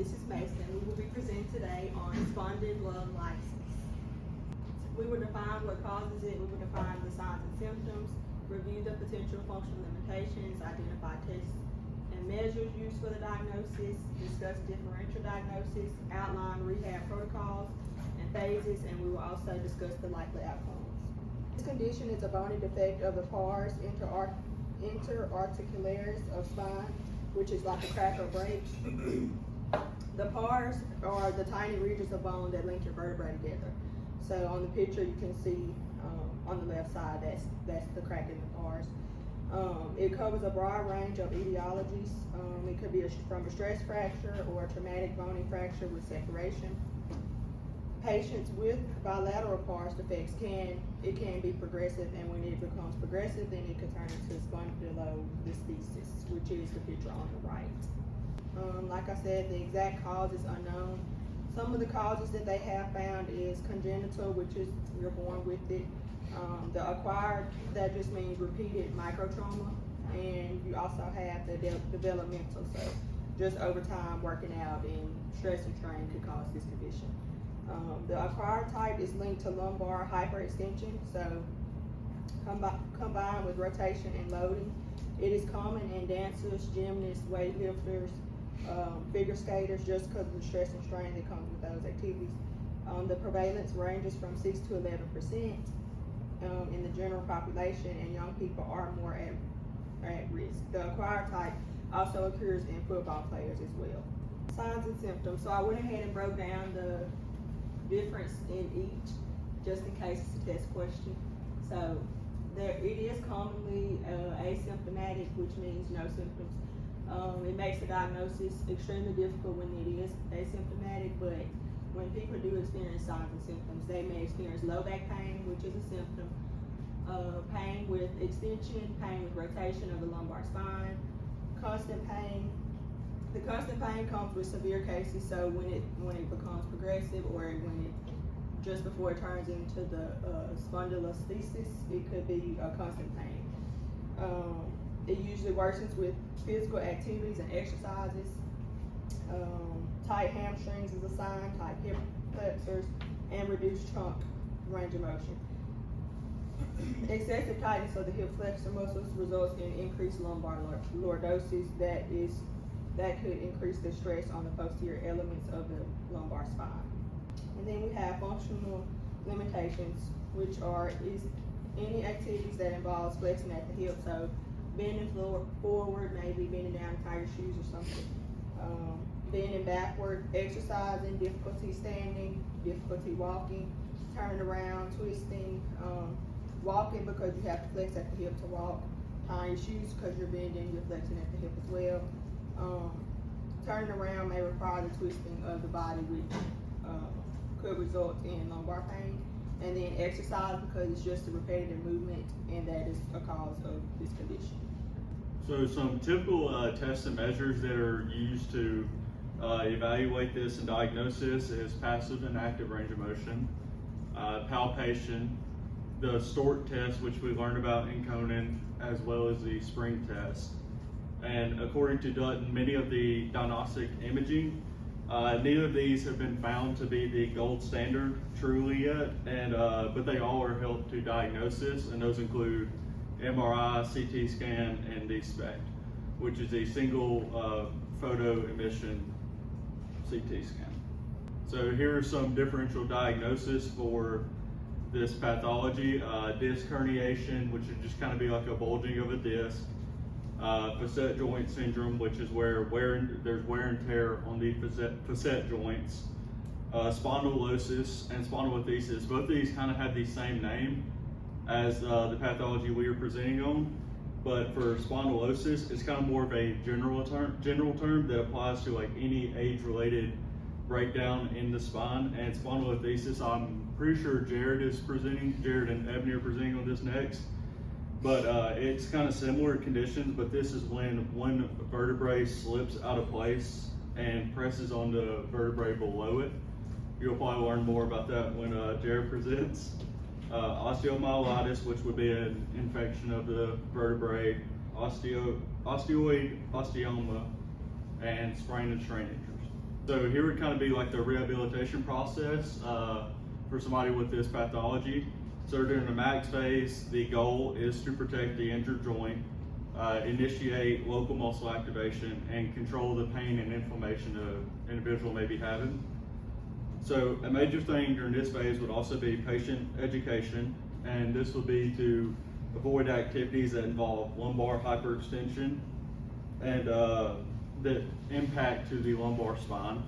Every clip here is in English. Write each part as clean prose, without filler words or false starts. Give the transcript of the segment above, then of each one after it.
Mrs. Mason. We will be presenting today on spondylolysis. We will define what causes it, we will define the signs and symptoms, review the potential functional limitations, identify tests and measures used for the diagnosis, discuss differential diagnosis, outline rehab protocols and phases, and we will also discuss the likely outcomes. This condition is a bony defect of the pars interarticularis of spine, which is like a crack or break. The pars are the tiny ridges of bone that link your vertebrae together. So on the picture you can see on the left side, that's the crack in the pars. It covers a broad range of etiologies. It could be from a stress fracture or a traumatic bony fracture with separation. Patients with bilateral pars defects can be progressive, and when it becomes progressive, then it can turn into spondylolisthesis, which is the picture on the right. Like I said, the exact cause is unknown. Some of the causes that they have found is congenital, which is you're born with it. The acquired, that just means repeated microtrauma, and you also have the developmental, so just over time working out and stress and strain could cause this condition. The acquired type is linked to lumbar hyperextension, so combined with rotation and loading. It is common in dancers, gymnasts, weightlifters, figure skaters, just because of the stress and strain that comes with those activities. The prevalence ranges from 6 to 11% in the general population, and young people are more at risk. The acquired type also occurs in football players as well. Signs and symptoms. So I went ahead and broke down the difference in each, just in case it's a test question. So it is commonly asymptomatic, which means no symptoms. It makes the diagnosis extremely difficult when it is asymptomatic, but when people do experience signs and symptoms, they may experience low back pain, which is a symptom, pain with extension, pain with rotation of the lumbar spine, constant pain. The constant pain comes with severe cases, so when it becomes progressive, or when it just before it turns into the spondylolisthesis, it could be a constant pain. It usually worsens with physical activities and exercises. Tight hamstrings is a sign, tight hip flexors, and reduced trunk range of motion. Excessive tightness of the hip flexor muscles results in increased lumbar lordosis. That could increase the stress on the posterior elements of the lumbar spine. And then we have functional limitations, which is any activities that involves flexing at the hip. So bending forward, maybe bending down to tie your shoes or something. Bending backward, exercising, difficulty standing, difficulty walking, turning around, twisting, walking because you have to flex at the hip to walk, tying your shoes because you're bending, you're flexing at the hip as well. Turning around may require the twisting of the body, which could result in lumbar pain. And then exercise because it's just a repetitive movement, and that is a cause of this condition. So some typical tests and measures that are used to evaluate this and diagnose this is passive and active range of motion, palpation, the Stort test, which we learned about in Conan, as well as the spring test. And according to Dutton, many of the diagnostic imaging, neither of these have been found to be the gold standard truly yet, and but they all are help to diagnosis, and those include MRI, CT scan, and the SPECT, which is a single photo emission CT scan. So here are some differential diagnosis for this pathology. Disc herniation, which would just kind of be like a bulging of a disc. Facet joint syndrome, which is where there's wear and tear on the facet joints. Spondylosis and spondylolisthesis, both of these kind of have the same name as the pathology we are presenting on, but for spondylosis, it's kind of more of a general term that applies to like any age-related breakdown in the spine. And spondylolisthesis, I'm pretty sure Jared and Ebony are presenting on this next. But it's kind of similar conditions, but this is when one vertebrae slips out of place and presses on the vertebrae below it. You'll probably learn more about that when Jared presents. Osteomyelitis, which would be an infection of the vertebrae, osteoid osteoma, and sprain and strain injuries. So here would kind of be like the rehabilitation process for somebody with this pathology. So during the max phase, the goal is to protect the injured joint, initiate local muscle activation, and control the pain and inflammation the individual may be having. So a major thing during this phase would also be patient education, and this would be to avoid activities that involve lumbar hyperextension and that impact to the lumbar spine.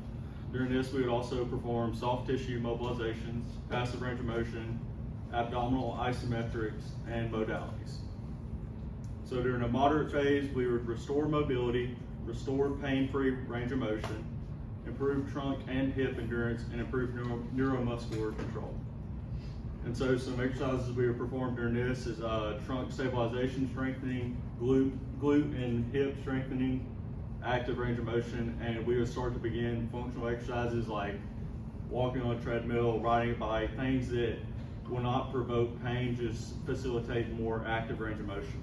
During this, we would also perform soft tissue mobilizations, passive range of motion, abdominal isometrics, and modalities. So during a moderate phase, we would restore mobility, restore pain-free range of motion, improve trunk and hip endurance, and improve neuromuscular control. And so some exercises we would perform during this is trunk stabilization strengthening, glute and hip strengthening, active range of motion, and we would start to begin functional exercises like walking on a treadmill, riding a bike, things that will not provoke pain, just facilitate more active range of motion.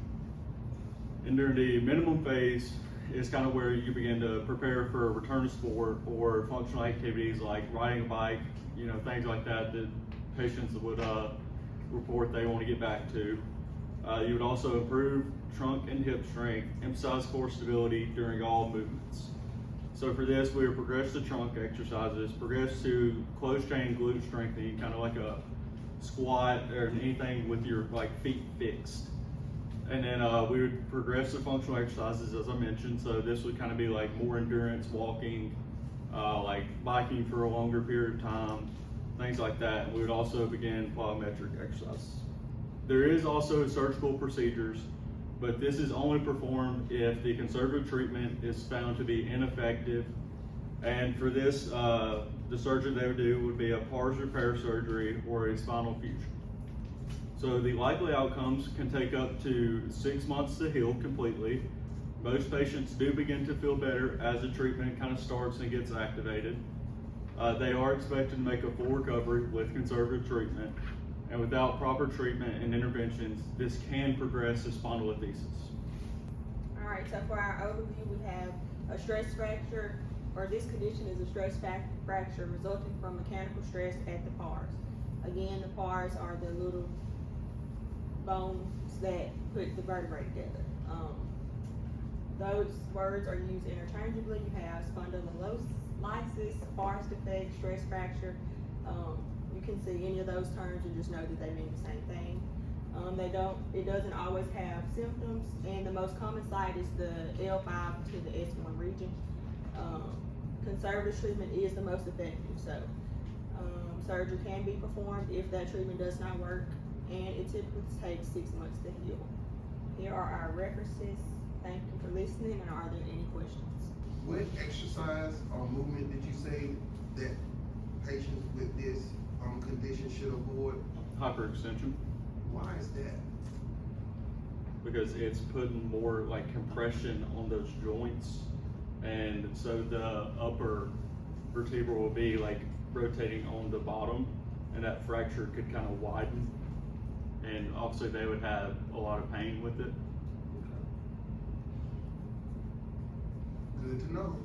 And during the minimum phase is kind of where you begin to prepare for a return to sport or functional activities like riding a bike, things like that that patients would report they want to get back to. You would also improve trunk and hip strength, emphasize core stability during all movements. So for this, we would progress to trunk exercises, progress to closed chain glute strengthening, kind of like a squat or anything with your feet fixed. And then we would progress to functional exercises, as I mentioned. So this would kind of be like more endurance, walking, like biking for a longer period of time, things like that. And we would also begin plyometric exercises. There is also surgical procedures, but this is only performed if the conservative treatment is found to be ineffective. And for this, the surgery they would do would be a pars repair surgery or a spinal fusion. So the likely outcomes can take up to 6 months to heal completely. Most patients do begin to feel better as the treatment kind of starts and gets activated. They are expected to make a full recovery with conservative treatment. And without proper treatment and interventions, this can progress to spondylolisthesis. All right, so for our overview, we have a stress fracture, or this condition is a stress fracture resulting from mechanical stress at the pars. Again, the pars are the little bones that put the vertebrae together. Those words are used interchangeably. You have spondylolysis, pars defect, stress fracture. You can see any of those terms and just know that they mean the same thing. It doesn't always have symptoms, and the most common site is the L5 to the S1 region. Conservative treatment is the most effective, so surgery can be performed if that treatment does not work, and it typically takes 6 months to heal. Here are our references. Thank you for listening, and are there any questions? What exercise or movement did you say that patients with this condition should avoid? Hyperextension. Why is that? Because it's putting more compression on those joints, and so the upper vertebra will be rotating on the bottom, and that fracture could kind of widen, and obviously they would have a lot of pain with it. Good to know.